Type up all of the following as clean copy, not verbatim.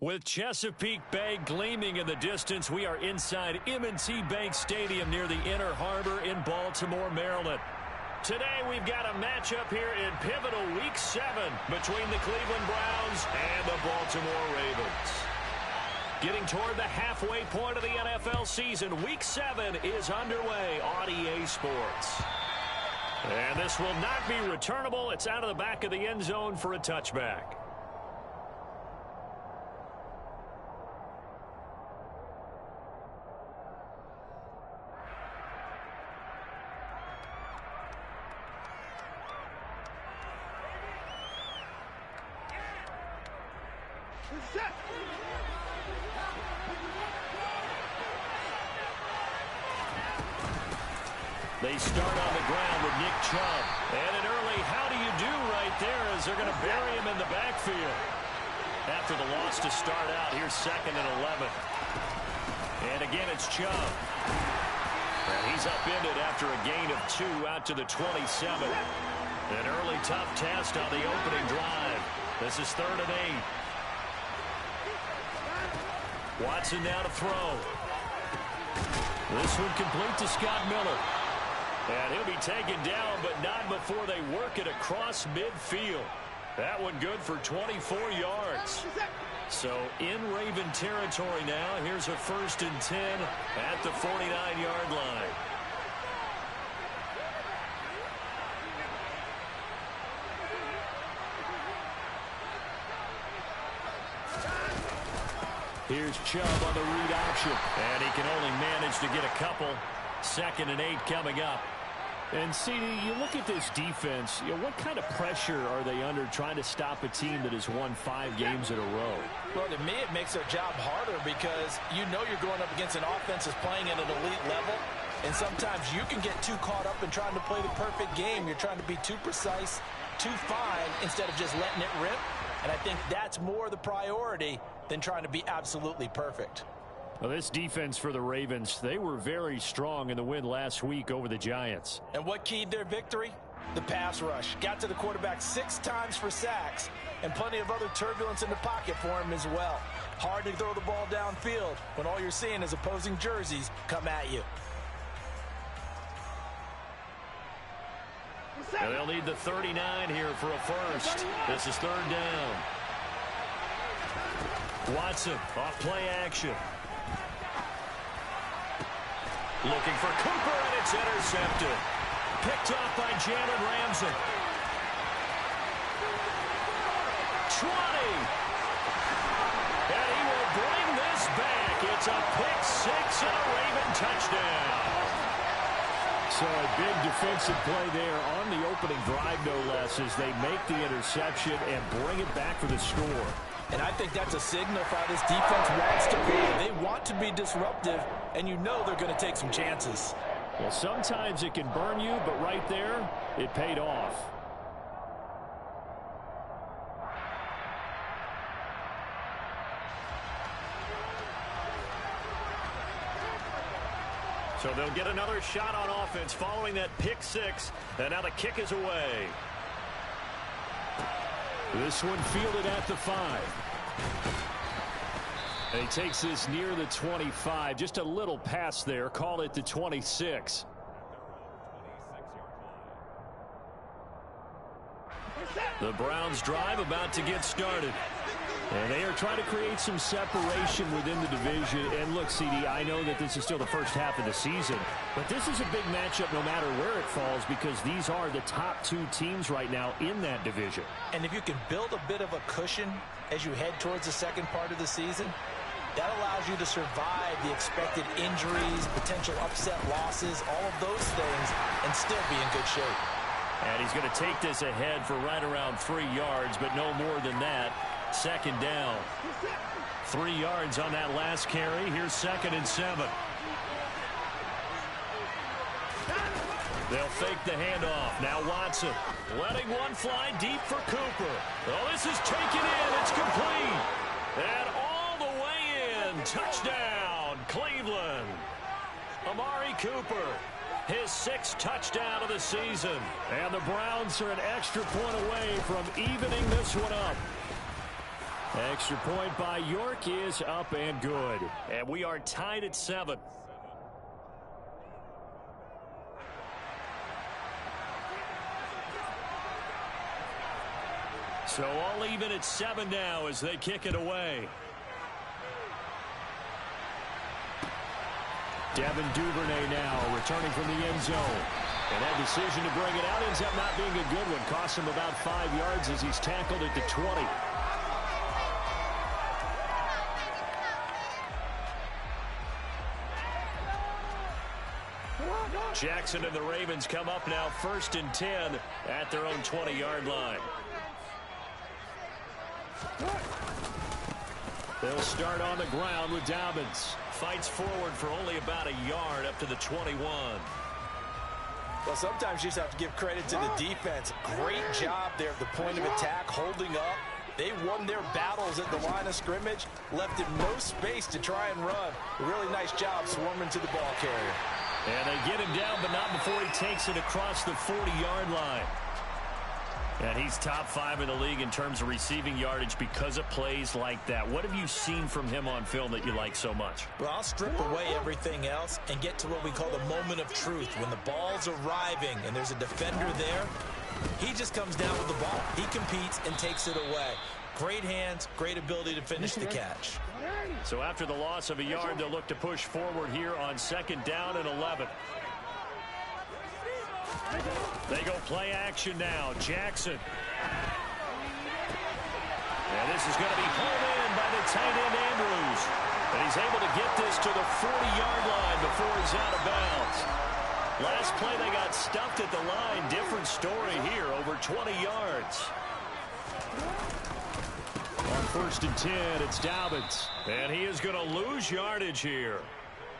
With Chesapeake Bay gleaming in the distance, we are inside M&T Bank Stadium near the Inner Harbor in Baltimore, Maryland. Today we've got a matchup here in pivotal Week 7 between the Cleveland Browns and the Baltimore Ravens. Getting toward the halfway point of the NFL season, Week 7 is underway on EA Sports. And this will not be returnable. It's out of the back of the end zone for a touchback. They start on the ground with Nick Chubb. And an early how do you do right there as they're going to bury him in the backfield. After the loss to start out, here's 2nd and 11. And again, it's Chubb. And he's upended after a gain of 2 out to the 27. An early tough test on the opening drive. This is 3rd and 8. Watson now to throw. This one complete to Scott Miller. And he'll be taken down, but not before they work it across midfield. That one good for 24 yards. So in Raven territory now, here's a 1st and 10 at the 49-yard line. Here's Chubb on the read option. And he can only manage to get a couple. 2nd and 8 coming up. And, CD, you look at this defense, what kind of pressure are they under trying to stop a team that has won 5 games in a row? Well, to me, it makes their job harder because you know you're going up against an offense that's playing at an elite level. And sometimes you can get too caught up in trying to play the perfect game. You're trying to be too precise, too fine, instead of just letting it rip. And I think that's more the priority than trying to be absolutely perfect. Well, this defense for the Ravens, they were very strong in the win last week over the Giants. And what keyed their victory? The pass rush. Got to the quarterback 6 times for sacks, and plenty of other turbulence in the pocket for him as well. Hard to throw the ball downfield when all you're seeing is opposing jerseys come at you. And they'll need the 39 here for a first. This is 3rd down. Watson off play action. Looking for Cooper, and it's intercepted. Picked off by Jalen Ramsey. 20. And he will bring this back. It's a pick 6 and a Raven touchdown. So a big defensive play there on the opening drive, no less, as they make the interception and bring it back for the score. And I think that's a signal for how this defense wants to play. They want to be disruptive, and you know they're going to take some chances. Well, sometimes it can burn you, but right there, it paid off. So they'll get another shot on offense following that pick 6, and now the kick is away. This one fielded at the 5. And he takes this near the 25. Just a little pass there. Call it the 26. The Browns drive about to get started. And they are trying to create some separation within the division. And look, CD, I know that this is still the first half of the season, but this is a big matchup no matter where it falls because these are the top 2 teams right now in that division. And if you can build a bit of a cushion as you head towards the second part of the season, that allows you to survive the expected injuries, potential upset losses, all of those things, and still be in good shape. And he's going to take this ahead for right around 3 yards, but no more than that. 2nd down. 3 yards on that last carry. Here's 2nd and 7. They'll fake the handoff. Now Watson letting one fly deep for Cooper. Oh, this is taken in. It's complete. And all the way in. Touchdown, Cleveland. Amari Cooper, his 6th touchdown of the season. And the Browns are an extra point away from evening this one up. Extra point by York is up and good. And we are tied at 7. So all even at 7 now as they kick it away. Devin Duvernay now returning from the end zone. And that decision to bring it out ends up not being a good one. Costs him about 5 yards as he's tackled at the 20. Jackson and the Ravens come up now 1st and 10 at their own 20-yard line. They'll start on the ground with Dobbins. Fights forward for only about a yard up to the 21. Well, sometimes you just have to give credit to the defense. Great job there at the point of attack, holding up. They won their battles at the line of scrimmage, left him no space to try and run. A really nice job swarming to the ball carrier. And they get him down, but not before he takes it across the 40-yard line. And he's top 5 in the league in terms of receiving yardage because of plays like that. What have you seen from him on film that you like so much? Well, I'll strip away everything else and get to what we call the moment of truth. When the ball's arriving and there's a defender there, he just comes down with the ball. He competes and takes it away. Great hands, great ability to finish the catch. So after the loss of a yard, they'll look to push forward here on 2nd down and 11. They go play action now. Jackson. And this is going to be hauled in by the tight end Andrews. And he's able to get this to the 40-yard line before he's out of bounds. Last play they got stuffed at the line. Different story here, over 20 yards. On 1st and 10, it's Dobbins. And he is going to lose yardage here.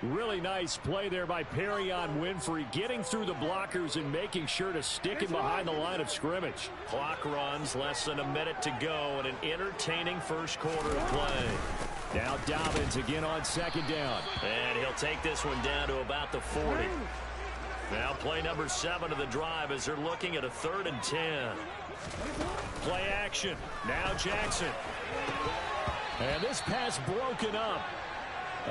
Really nice play there by Perrion Winfrey, getting through the blockers and making sure to stick him behind the line of scrimmage. Clock runs, less than a minute to go, and an entertaining first quarter of play. Now Dobbins again on 2nd down. And he'll take this one down to about the 40. Now play number 7 of the drive as they're looking at a 3rd and 10. Play action. Now Jackson. And this pass broken up.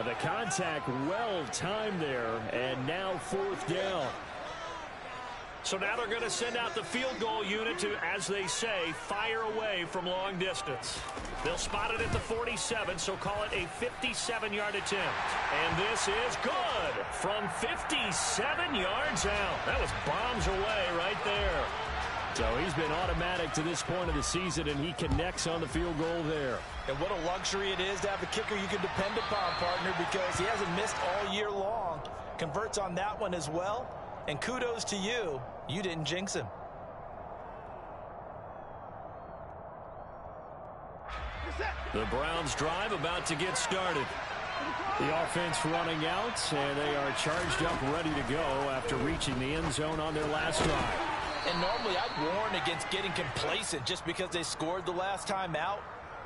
The contact well timed there, and now 4th down. So now they're going to send out the field goal unit to, as they say, fire away from long distance. They'll spot it at the 47, so call it a 57-yard attempt. And this is good from 57 yards out. That was bombs away right there. So he's been automatic to this point of the season, and he connects on the field goal there. And what a luxury it is to have a kicker you can depend upon, partner, because he hasn't missed all year long. Converts on that one as well. And kudos to you. You didn't jinx him. The Browns drive about to get started. The offense running out, and they are charged up, ready to go after reaching the end zone on their last drive. And normally I'd warn against getting complacent just because they scored the last time out.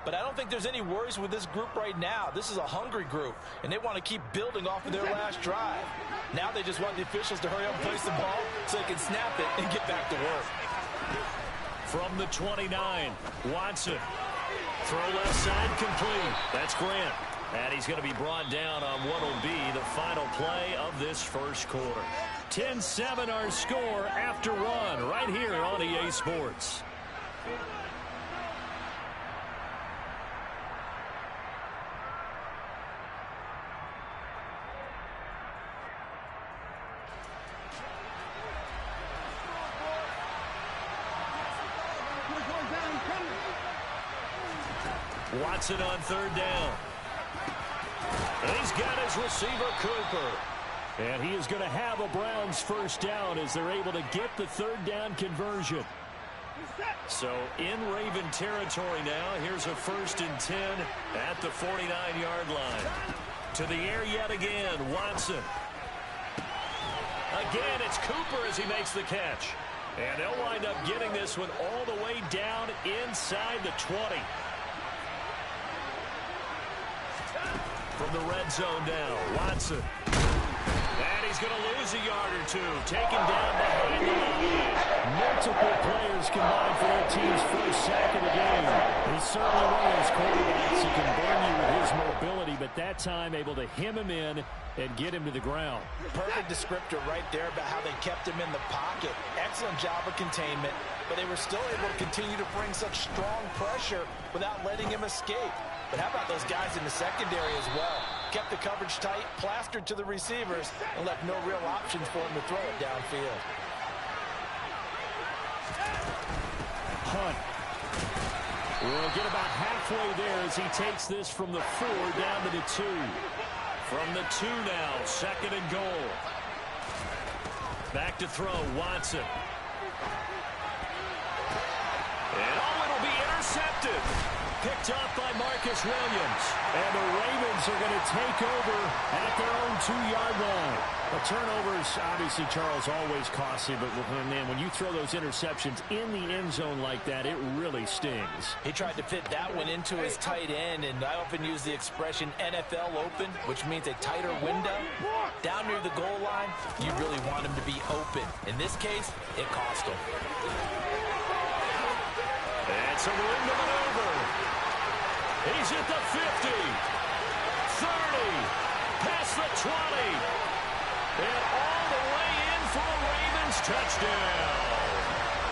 But I don't think there's any worries with this group right now. This is a hungry group, and they want to keep building off of their last drive. Now they just want the officials to hurry up and place the ball so they can snap it and get back to work. From the 29, Watson. Throw left side complete. That's Grant. And he's going to be brought down on what will be the final play of this first quarter. 10-7 our score after one right here on EA Sports. Watson on 3rd down. And he's got his receiver, Cooper. And he is going to have a Browns first down as they're able to get the 3rd down conversion. So in Raven territory now, here's a 1st and 10 at the 49-yard line. To the air yet again, Watson. Again, it's Cooper as he makes the catch. And they'll wind up getting this one all the way down inside the 20. From the red zone now, Watson. And he's going to lose a yard or two. Taken down behind the line. Multiple players combined for their team's first sack of the game. He's certainly one of those quarterbacks who can burn you with his mobility, but that time able to hem him in and get him to the ground. Perfect descriptor right there about how they kept him in the pocket. Excellent job of containment, but they were still able to continue to bring such strong pressure without letting him escape. But how about those guys in the secondary as well? Kept the coverage tight, plastered to the receivers, and left no real options for him to throw it downfield. Hunt will get about halfway there as he takes this from the 4 down to the 2. From the 2 now, 2nd and goal. Back to throw, Watson. And it'll be intercepted. Picked off by Marcus Williams. And the Ravens are going to take over at their own 2-yard line. The turnovers, obviously, Charles, always costly, but man, when you throw those interceptions in the end zone like that, it really stings. He tried to fit that one into his tight end, and I often use the expression NFL open, which means a tighter window. Down near the goal line, you really want him to be open. In this case, it cost him. It's a window maneuver. He's at the 50, 30, past the 20, and all the way in for a Ravens touchdown.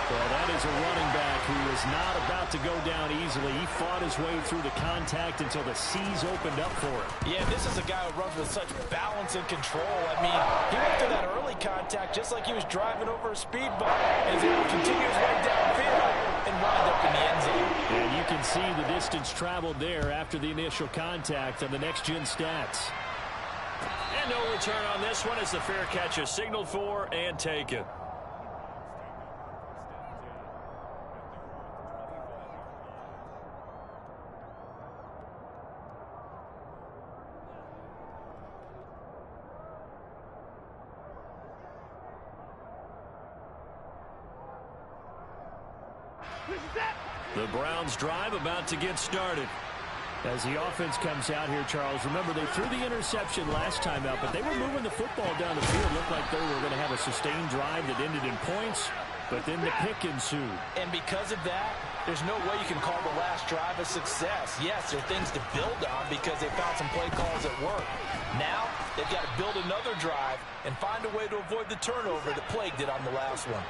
Well, that is a running back who is not about to go down easily. He fought his way through the contact until the seas opened up for him. Yeah, this is a guy who runs with such balance and control. I mean, he went through that early contact just like he was driving over a speed bump, and he's able to continue his way downfield and wind up in the end zone. And you can see the distance traveled there after the initial contact on the next-gen stats. And no return on this one as the fair catch is signaled for and taken. The Browns drive about to get started. As the offense comes out here, Charles, remember they threw the interception last time out, but they were moving the football down the field. Looked like they were going to have a sustained drive that ended in points, but then the pick ensued. And because of that, there's no way you can call the last drive a success. Yes, there are things to build on because they found some play calls that work. Now, they've got to build another drive and find a way to avoid the turnover that plagued it on the last one.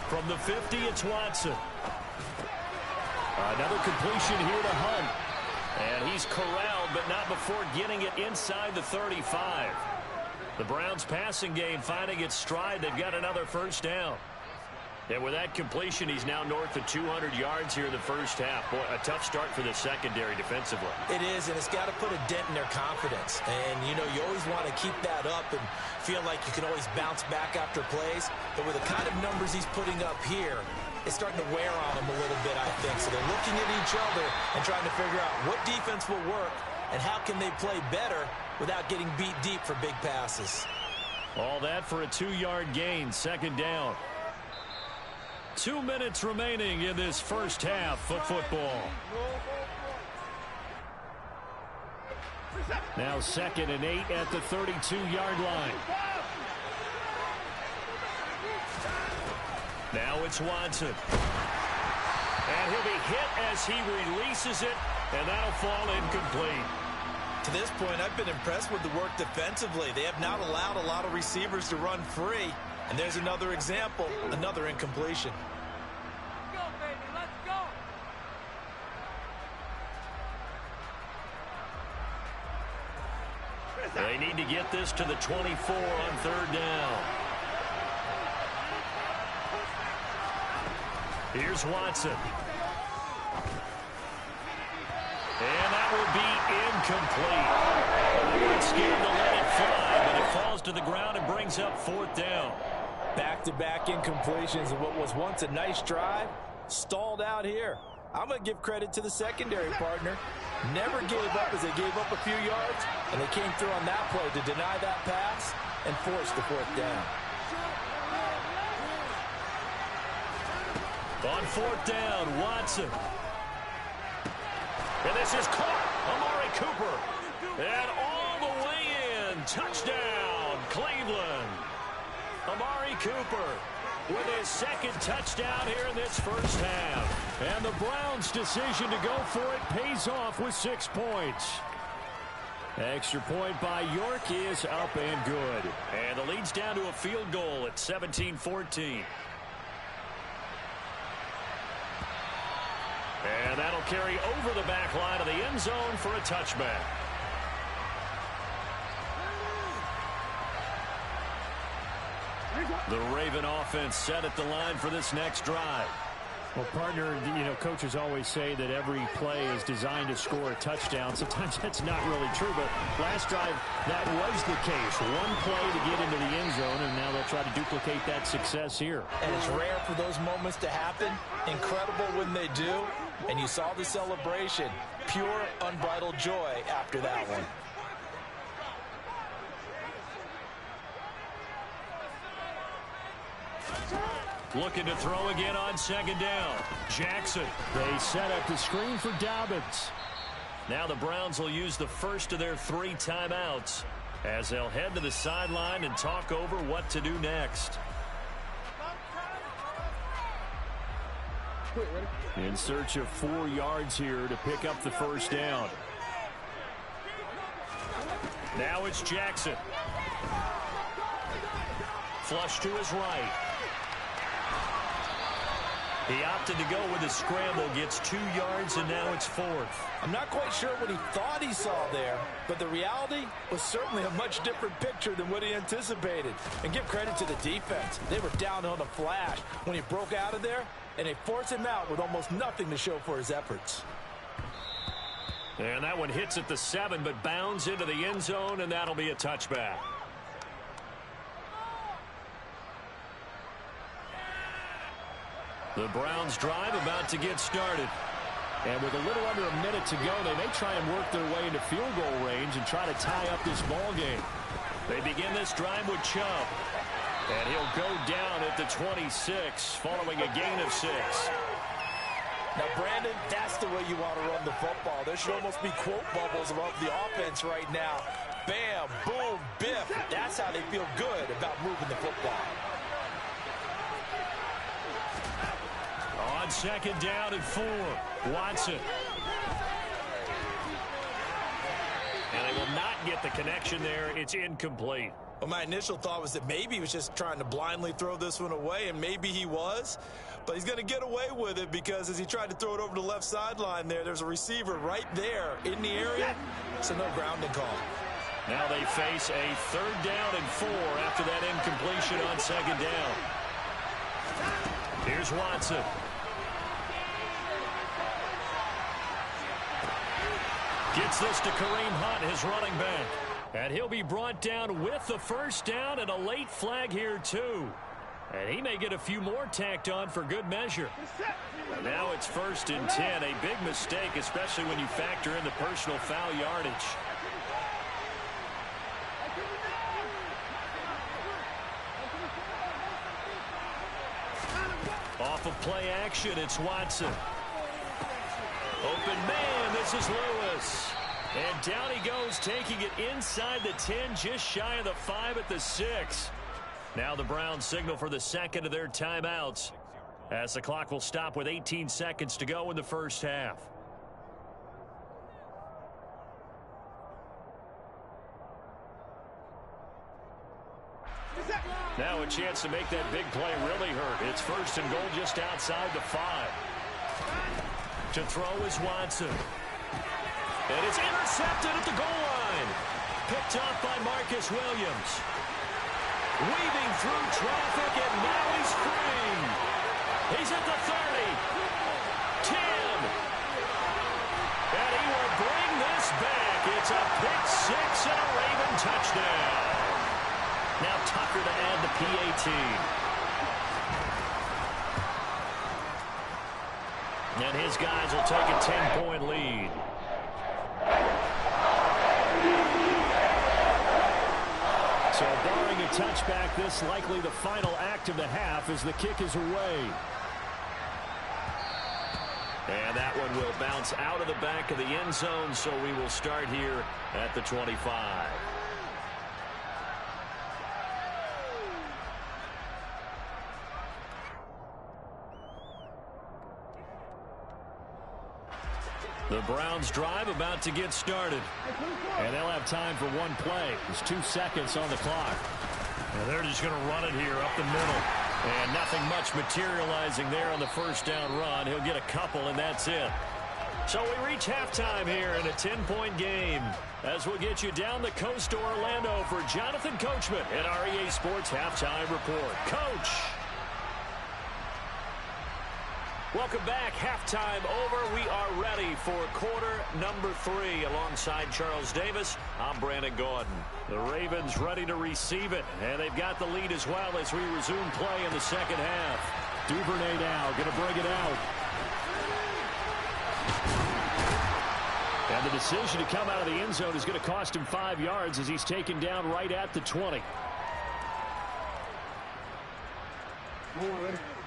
From the 50, it's Watson. Another completion here to Hunt. And he's corralled, but not before getting it inside the 35. The Browns' passing game finding its stride. They've got another first down. And with that completion, he's now north of 200 yards here in the first half. Boy, a tough start for the secondary defensively. It is, and it's got to put a dent in their confidence. And, you know, you always want to keep that up and feel like you can always bounce back after plays. But with the kind of numbers he's putting up here, it's starting to wear on him a little bit, I think. So they're looking at each other and trying to figure out what defense will work and how can they play better without getting beat deep for big passes. All that for a 2-yard gain, second down. 2 minutes remaining in this first half of football. Now 2nd and 8 at the 32-yard line. Now it's Watson. And he'll be hit as he releases it, and that'll fall incomplete. To this point, I've been impressed with the work defensively. They have not allowed a lot of receivers to run free. And there's another example, another incompletion. Let's go, baby, let's go. They need to get this to the 24 on third down. Here's Watson. And that will be incomplete. They weren't scared to let it fly, but it falls to the ground and brings up fourth down. Back-to-back incompletions of what was once a nice drive, stalled out here. I'm going to give credit to the secondary partner. Never gave up as they gave up a few yards, and they came through on that play to deny that pass and force the fourth down. On fourth down, Watson. And this is caught. Amari Cooper. And all the way in. Touchdown, Cleveland. Amari Cooper with his second touchdown here in this first half. And the Browns' decision to go for it pays off with 6 points. Extra point by York is up and good. And the lead's down to a field goal at 17-14. And that'll carry over the back line of the end zone for a touchback. The Raven offense set at the line for this next drive. Well, partner, coaches always say that every play is designed to score a touchdown. Sometimes that's not really true, but last drive, that was the case. One play to get into the end zone, and now they'll try to duplicate that success here. And it's rare for those moments to happen. Incredible when they do. And you saw the celebration. Pure, unbridled joy after that one. Looking to throw again on second down. Jackson. They set up the screen for Dobbins. Now the Browns will use the first of their 3 timeouts as they'll head to the sideline and talk over what to do next. In search of 4 yards here to pick up the first down. Now it's Jackson. Flush to his right. He opted to go with a scramble, gets 2 yards, and now it's 4th. I'm not quite sure what he thought he saw there, but the reality was certainly a much different picture than what he anticipated. And give credit to the defense. They were down on a flash when he broke out of there, and they forced him out with almost nothing to show for his efforts. And that one hits at the 7, but bounds into the end zone, and that'll be a touchback. The Browns drive about to get started. And with a little under a minute to go, they may try and work their way into field goal range and try to tie up this ball game. They begin this drive with Chubb. And he'll go down at the 26 following a gain of 6. Now, Brandon, that's the way you want to run the football. There should almost be quote bubbles above the offense right now. Bam, boom, biff. That's how they feel good about moving the football. On second down and 4, Watson. And they will not get the connection there. It's incomplete. Well, my initial thought was that maybe he was just trying to blindly throw this one away, and maybe he was. But he's going to get away with it because as he tried to throw it over the left sideline there's a receiver right there in the area. So no grounding call. Now they face a 3rd down and 4 after that incompletion on second down. Here's Watson. Gets this to Kareem Hunt, his running back. And he'll be brought down with the first down and a late flag here, too. And he may get a few more tacked on for good measure. And now it's 1st and 10. A big mistake, especially when you factor in the personal foul yardage. Off of play action, it's Watson. Open man, this is Lewis. And down he goes, taking it inside the 10, just shy of the 5 at the 6. Now the Browns signal for the second of their timeouts, as the clock will stop with 18 seconds to go in the first half. Now a chance to make that big play really hurt. It's 1st and goal just outside the 5. To throw is Watson. And it's intercepted at the goal line. Picked off by Marcus Williams. Weaving through traffic, and now he's free. He's at the 30. 10. And he will bring this back. It's a pick 6 and a Raven touchdown. Now Tucker to add the PAT. And his guys will take a 10-point lead. So barring a touchback, this likely the final act of the half as the kick is away. And that one will bounce out of the back of the end zone, so we will start here at the 25. The Browns drive about to get started. And they'll have time for one play. There's 2 seconds on the clock. And they're just going to run it here up the middle. And nothing much materializing there on the first down run. He'll get a couple, and that's it. So we reach halftime here in a 10-point game as we'll get you down the coast to Orlando for Jonathan Coachman in our EA Sports Halftime Report. Coach! Welcome back. Halftime over. We are ready for quarter number 3. Alongside Charles Davis, I'm Brandon Gordon. The Ravens ready to receive it, and they've got the lead as well as we resume play in the second half. Duvernay now going to bring it out. And the decision to come out of the end zone is going to cost him 5 yards as he's taken down right at the 20.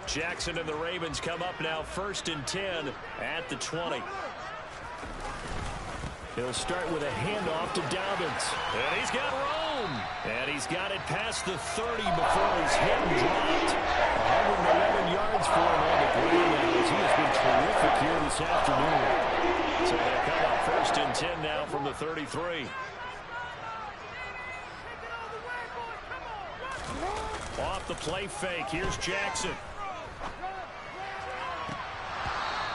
Jackson and the Ravens come up now 1st and 10 at the 20. He'll start with a handoff to Dobbins. And he's got room. And he's got it past the 30 before he's hit and dropped. 111 yards for him on the ground as he has been terrific here this afternoon. So they'll come up 1st and 10 now from the 33. Off the play fake. Here's Jackson.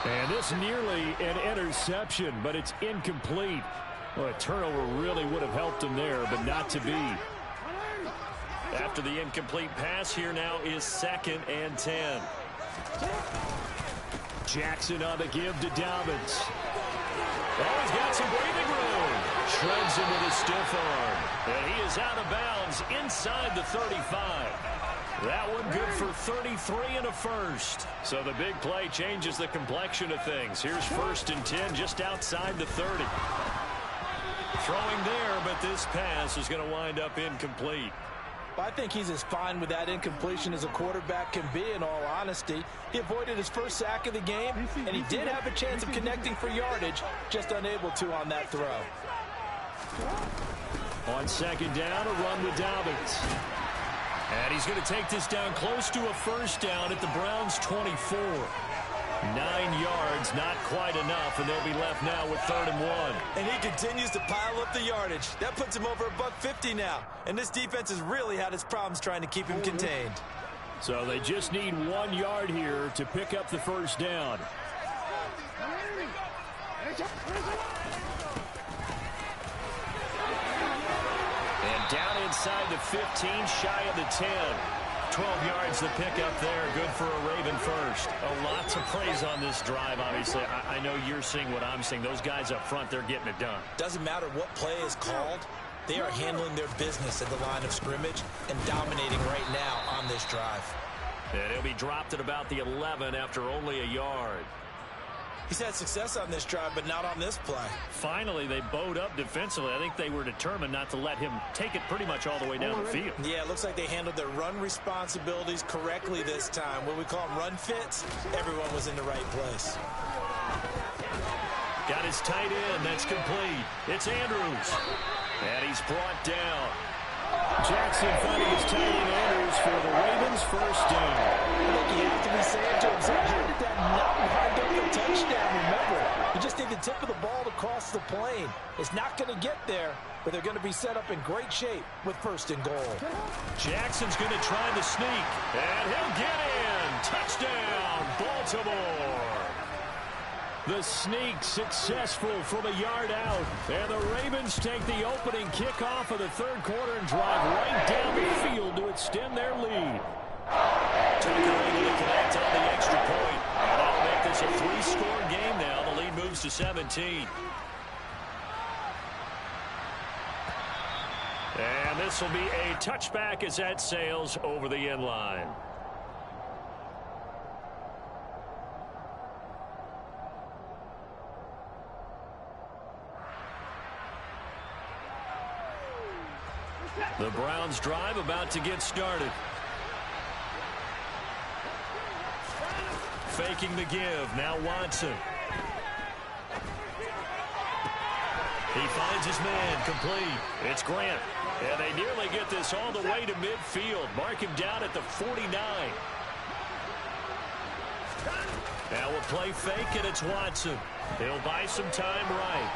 And this nearly an interception, but it's incomplete. Well, a turnover really would have helped him there, but not to be. After the incomplete pass, here now is 2nd and 10. Jackson on the give to Dobbins. Oh, he's got some breathing room. Shreds him with a stiff arm. And he is out of bounds inside the 35. That one good for 33 and a first. So the big play changes the complexion of things. Here's 1st and 10 just outside the 30. Throwing there, but this pass is going to wind up incomplete. I think he's as fine with that incompletion as a quarterback can be, in all honesty. He avoided his first sack of the game, and he did have a chance of connecting for yardage, just unable to on that throw. On 2nd down, a run with Dobbins. And he's going to take this down close to a 1st down at the Browns' 24. 9 yards, not quite enough, and they'll be left now with 3rd and 1. And he continues to pile up the yardage. That puts him over $150 now. And this defense has really had its problems trying to keep him contained. So they just need 1 yard here to pick up the 1st down. And down inside the 15, shy of the 10. 12 yards to pick up there. Good for a Raven first. Lots of praise on this drive, obviously. I know you're seeing what I'm seeing. Those guys up front, they're getting it done. Doesn't matter what play is called. They are handling their business at the line of scrimmage and dominating right now on this drive. And he'll be dropped at about the 11 after only a yard. He's had success on this drive, but not on this play. Finally, they bowed up defensively. I think they were determined not to let him take it pretty much all the way down the field. Yeah, it looks like they handled their run responsibilities correctly this time. What we call them run fits, everyone was in the right place. Got his tight end. That's complete. It's Andrews. And he's brought down. Jackson finding his tight end Andrews for the Ravens' 1st down. I think you have to be saying to himself, how did that not wind up a touchdown? Remember, you just need the tip of the ball to cross the plane. It's not going to get there, but they're going to be set up in great shape with 1st and goal. Jackson's going to try the sneak, and he'll get in. Touchdown, Baltimore. The sneak successful from a yard out. And the Ravens take the opening kickoff of the 3rd quarter and drive right down the field to extend their lead. Tucker able to connect on the extra point. And that'll make this a 3-score game now. The lead moves to 17. And this will be a touchback as that sails over the end line. The Browns drive about to get started. Faking the give. Now Watson. He finds his man complete. It's Grant. And they nearly get this all the way to midfield. Mark him down at the 49. Now we'll play fake, and it's Watson. He'll buy some time right.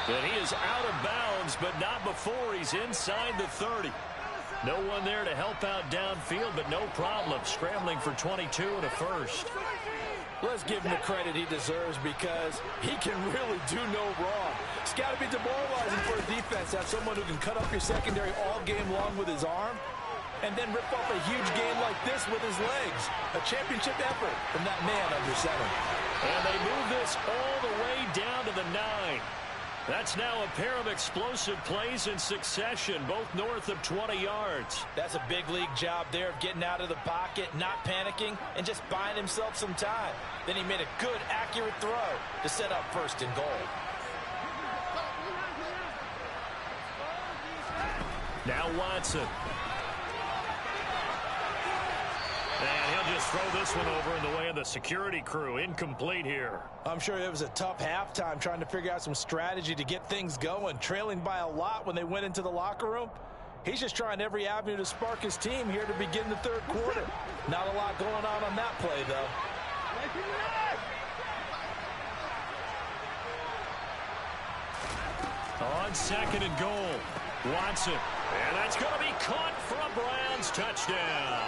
And he is out of bounds, but not before he's inside the 30. No one there to help out downfield, but no problem. Scrambling for 22 and a first. Let's give him the credit he deserves because he can really do no wrong. It's got to be demoralizing for a defense to have someone who can cut up your secondary all game long with his arm and then rip off a huge game like this with his legs. A championship effort from that man under center. And they move this all the way down to the 9. That's now a pair of explosive plays in succession, both north of 20 yards. That's a big league job there of getting out of the pocket, not panicking, and just buying himself some time. Then he made a good, accurate throw to set up first and goal. Now Watson. And he'll just throw this one over in the way of the security crew. Incomplete here. I'm sure it was a tough halftime trying to figure out some strategy to get things going, trailing by a lot when they went into the locker room. He's just trying every avenue to spark his team here to begin the third quarter. Not a lot going on that play, though. On second and goal, Watson. And that's going to be caught for a Browns touchdown.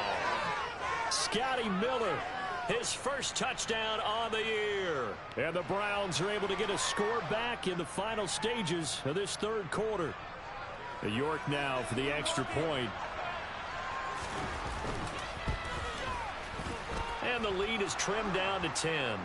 Scotty Miller, his first touchdown on the year. And the Browns are able to get a score back in the final stages of this third quarter. York now for the extra point. And the lead is trimmed down to 10.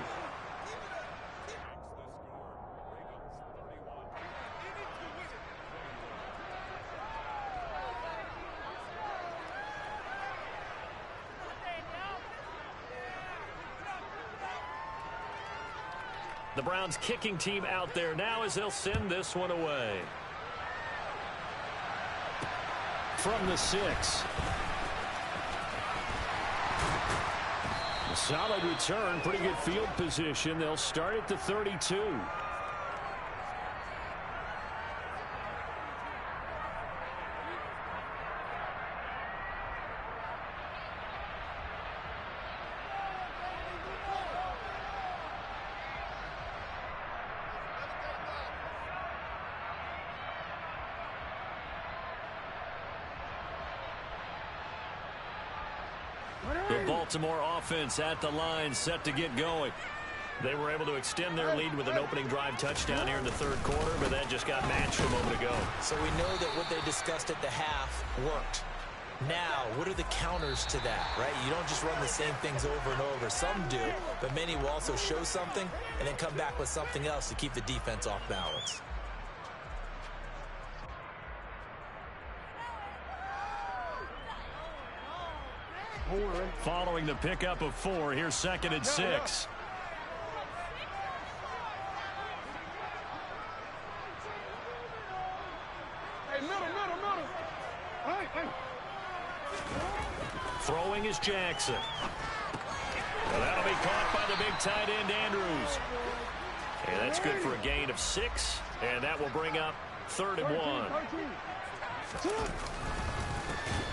The Browns kicking team out there now as they'll send this one away. From the 6. A solid return, pretty good field position. They'll start at the 32. The Baltimore offense at the line, set to get going. They were able to extend their lead with an opening drive touchdown here in the third quarter, but that just got matched a moment ago. So we know that what they discussed at the half worked. Now, what are the counters to that, right? You don't just run the same things over and over. Some do, but many will also show something and then come back with something else to keep the defense off balance. Following the pickup of 4, here's second and 6. Hey, middle. Hey. Throwing is Jackson. Well, that'll be caught by the big tight end, Andrews. And that's good for a gain of 6, and that will bring up 3rd and 1.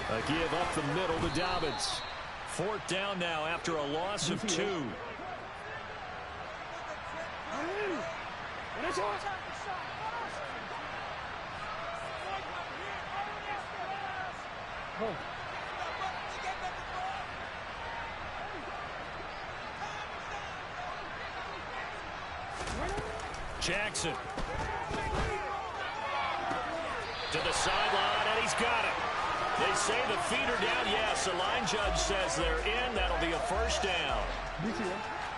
A give up the middle to Dobbins. 4th down now after a loss of 2. Jackson. To the sideline, and he's got it. They say the feet are down. Yes, the line judge says they're in. That'll be a first down.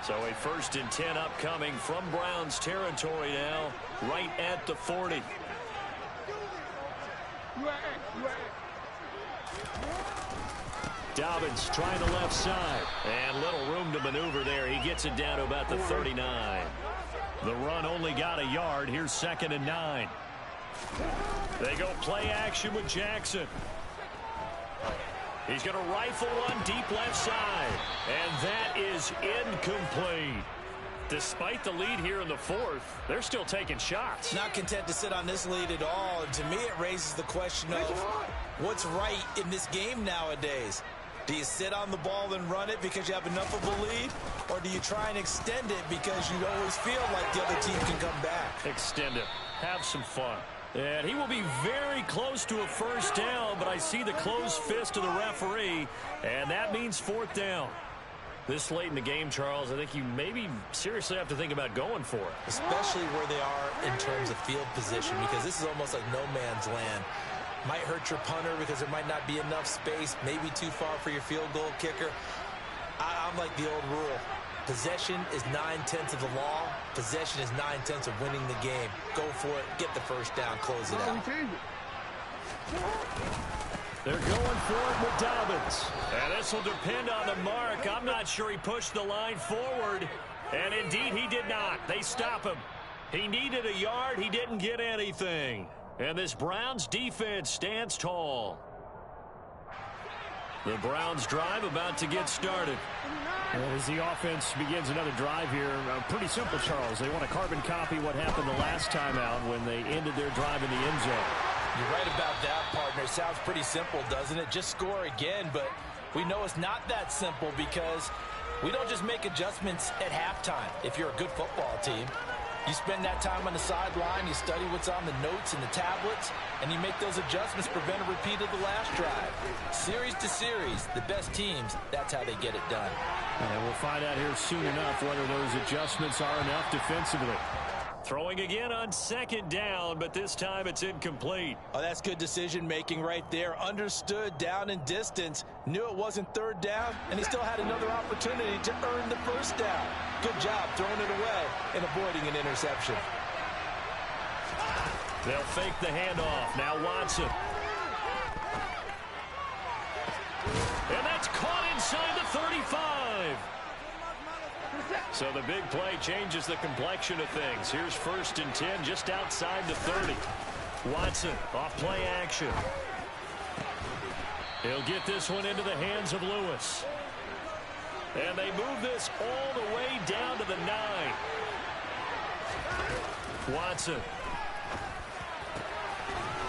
So a 1st and 10 upcoming from Browns territory now, right at the 40. Dobbins trying the left side. And little room to maneuver there. He gets it down to about the 39. The run only got a yard. Here's 2nd and 9. They go play action with Jackson. He's going to rifle one deep left side. And that is incomplete. Despite the lead here in the fourth, they're still taking shots. Not content to sit on this lead at all. And to me, it raises the question of what's right in this game nowadays. Do you sit on the ball and run it because you have enough of a lead? Or do you try and extend it because you always feel like the other team can come back? Extend it. Have some fun. And he will be very close to a first down, but I see the closed fist of the referee, and that means fourth down. This late in the game, Charles, I think you maybe seriously have to think about going for it. Especially where they are in terms of field position, because this is almost like no man's land. Might hurt your punter because there might not be enough space, maybe too far for your field goal kicker. I'm like the old rule. Possession is 9/10 of the law. Possession is 9/10 of winning the game. Go for it, get the first down, close it out. They're going for it with Dobbins. And this will depend on the mark. I'm not sure he pushed the line forward. And indeed, he did not. They stop him. He needed a yard. He didn't get anything. And this Browns defense stands tall. The Browns drive about to get started. And as the offense begins another drive here, pretty simple, Charles. They want to carbon copy what happened the last time out when they ended their drive in the end zone. You're right about that, partner. Sounds pretty simple, doesn't it? Just score again, but we know it's not that simple because we don't just make adjustments at halftime if you're a good football team. You spend that time on the sideline, you study what's on the notes and the tablets, and you make those adjustments, prevent a repeat of the last drive. Series to series, the best teams, that's how they get it done. And we'll find out here soon enough whether those adjustments are enough defensively. Throwing again on second down, but this time it's incomplete. Oh, that's good decision-making right there. Understood down and distance. Knew it wasn't third down, and he still had another opportunity to earn the first down. Good job throwing it away and avoiding an interception. They'll fake the handoff. Now Watson. And that's caught inside the 35. So the big play changes the complexion of things. Here's 1st and 10 just outside the 30. Watson off play action. He'll get this one into the hands of Lewis. And they move this all the way down to the 9. Watson.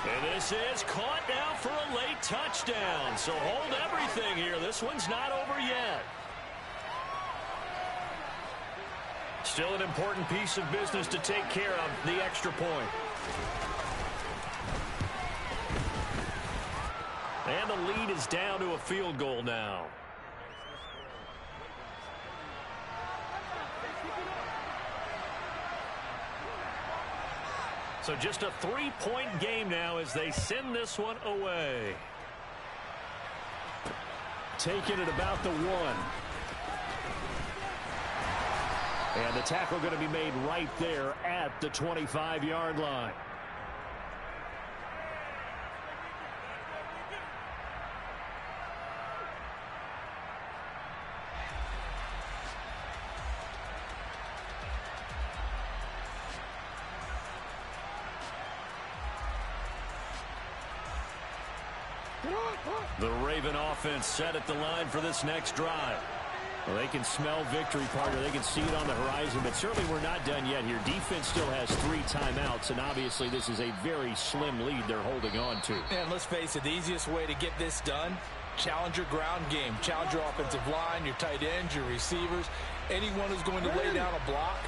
And this is caught now for a late touchdown. So hold everything here. This one's not over yet. Still an important piece of business to take care of, the extra point. And the lead is down to a field goal now. So just a 3-point game now as they send this one away. Taking it about the 1. And the tackle going to be made right there at the 25-yard line. The Raven offense set at the line for this next drive. Well, they can smell victory, partner. They can see it on the horizon, but certainly we're not done yet here. Defense still has 3 timeouts, and obviously this is a very slim lead they're holding on to. And let's face it, the easiest way to get this done, challenge your ground game. Challenge your offensive line, your tight ends, your receivers, anyone who's going to lay down a block.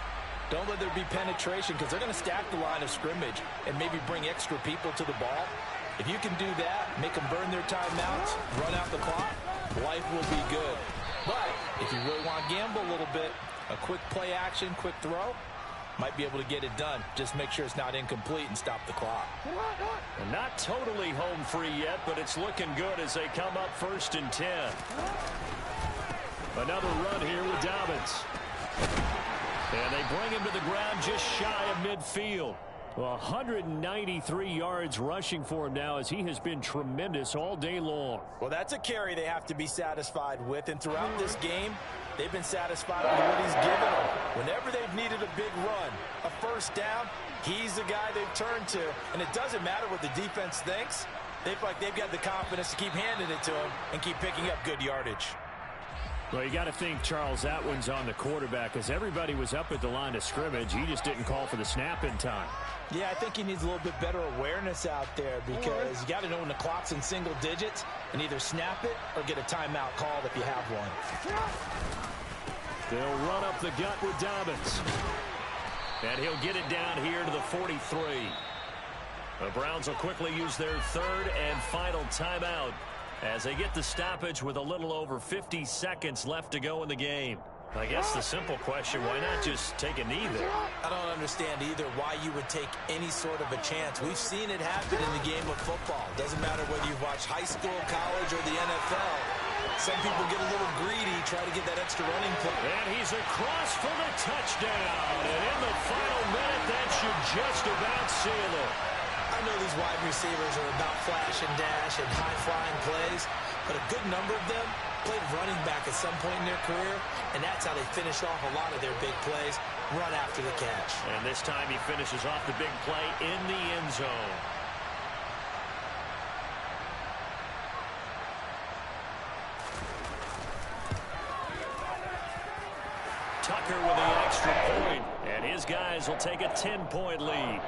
Don't let there be penetration because they're going to stack the line of scrimmage and maybe bring extra people to the ball. If you can do that, make them burn their timeouts, run out the clock, life will be good. But if you really want to gamble a little bit, a quick play action, quick throw, might be able to get it done. Just make sure it's not incomplete and stop the clock. Well, not totally home free yet, but it's looking good as they come up 1st and 10. Another run here with Dobbins. And they bring him to the ground just shy of midfield. Well, 193 yards rushing for him now as he has been tremendous all day long. Well, that's a carry they have to be satisfied with. And throughout this game, they've been satisfied with what he's given them. Whenever they've needed a big run, a first down, he's the guy they've turned to. And it doesn't matter what the defense thinks. They feel like they've got the confidence to keep handing it to him and keep picking up good yardage. Well, you got to think, Charles, that one's on the quarterback because everybody was up at the line of scrimmage. He just didn't call for the snap in time. Yeah, I think he needs a little bit better awareness out there because you got to know when the clock's in single digits and either snap it or get a timeout called if you have one. They'll run up the gut with Dobbins. And he'll get it down here to the 43. The Browns will quickly use their third and final timeout as they get the stoppage with a little over 50 seconds left to go in the game. I guess the simple question, why not just take a knee there? I don't understand either why you would take any sort of a chance. We've seen it happen in the game of football. Doesn't matter whether you've watched high school, college, or the NFL. Some people get a little greedy, try to get that extra running play. And he's across for the touchdown. And in the final minute, that should just about seal it. I know these wide receivers are about flash and dash and high-flying plays, but a good number of them played running back at some point in their career, and that's how they finish off a lot of their big plays, run after the catch. And this time he finishes off the big play in the end zone. Tucker with the extra point, and his guys will take a 10-point lead.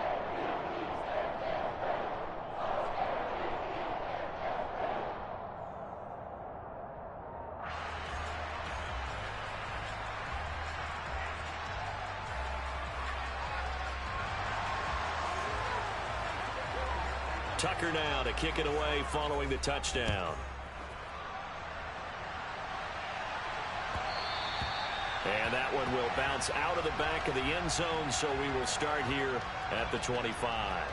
Tucker now to kick it away following the touchdown. And that one will bounce out of the back of the end zone, so we will start here at the 25.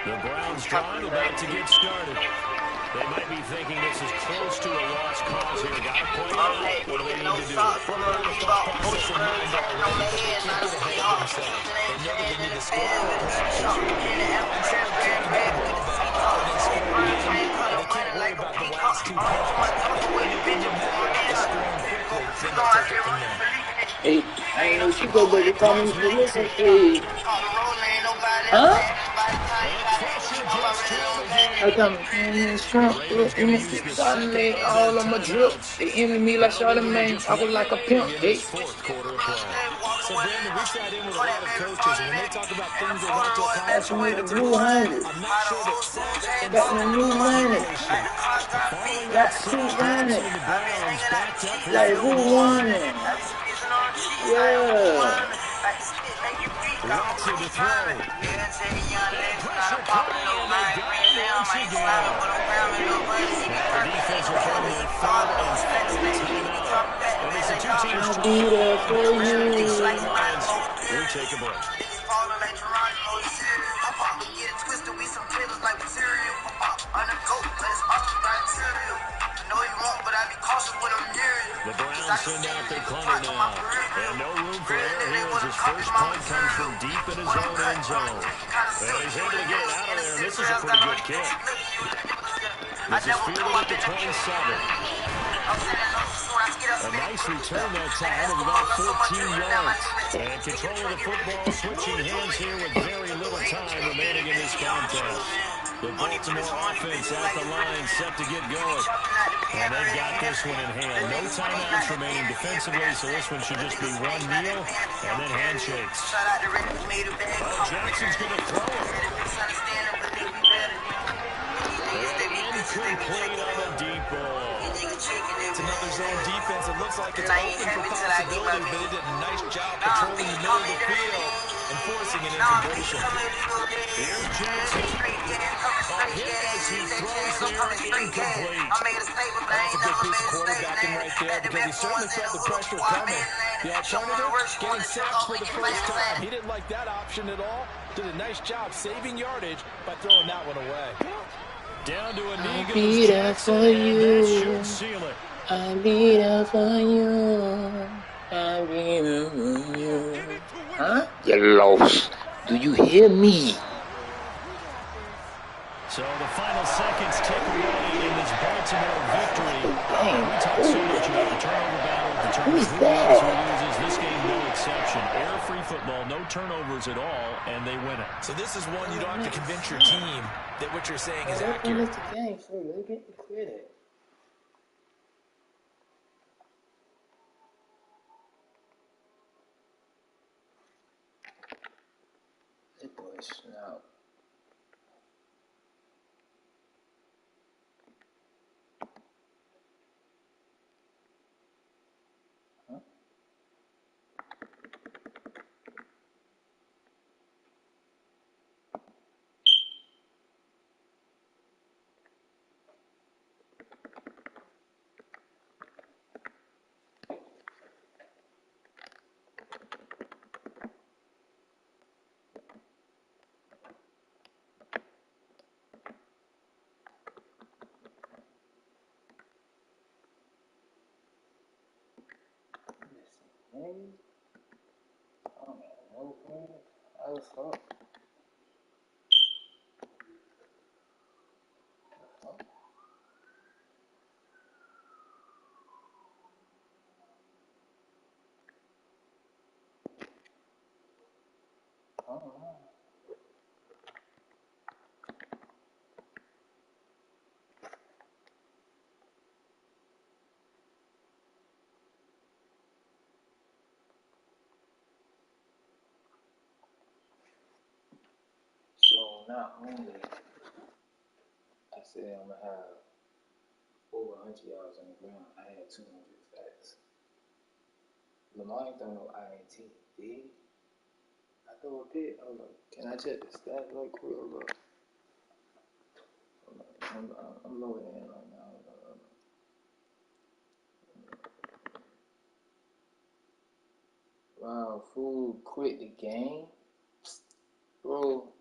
The Browns drive about to get started. They might be thinking this is close to a lost cause here. Got to play it out. What do they need to do? They know that they need to score. They can't worry about the last 2 Hey, I ain't no Chico, but they call me to listen. Hey. Huh? I come in Trump, in the Sunday, all on my drip. They envy me like Charlamagne. I was like a pimp, hey. So, Brandon, we sat in with a lot of coaches, and when they talk about things they want to accomplish, that's with the blue hundred. Got the new money. Got 200. Like who won it? Yeah. Lots of the throw. And pressure coming, and they got it once again. The defense will come in third and timeout. And it's a two-team I'll be there for you. We take a break. The Browns send out their punter now. And no room for error here as his first punt comes from deep in his own end zone. And he's able to get it out of there, and this is a pretty good kick. This is fielded at the 27. A nice return that time of about 14 yards. And control of the football, switching hands here with very little time remaining in this contest. The Baltimore offense at the line, set to get going. And they've got this one in hand. No timeouts remaining defensively, so this one should just be one kneel and then handshakes. Oh, Jackson's going to throw it. Incomplete on a deep ball. It's another zone defense. It looks like it's open for possibility, but it did a nice job controlling the middle of the field and forcing an integration. Here's Jackson. A hit as he throws there, incomplete. That's a good piece of quarterbacking right there because he certainly felt the pressure coming. The alternative, getting sacked for the first time. He didn't like that option at all. Did a nice job saving yardage by throwing that one away. Down to a knee. I'll be there for you. I'll be there for you. I'll be there for you. Huh? You lost. Do you hear me? So the final seconds tick away in this Baltimore victory. We talk so much about the turnover battle, determining who wins, who loses. This game, no exception. Error-free football, no turnovers at all, and they win it. So this is one you don't have to convince your team that what you're saying is accurate. The game for me. Get the credit. That boy snout. I was up. So not only I said I'm gonna have over 100 yards on the ground, I had 200 fast. Lamar ain't throw no INT, did he? I throw a pick. Hold on. Can I check the stat real quick? Hold on. I'm loading in right now. Hold on. Wow, fool quit the game? Bro.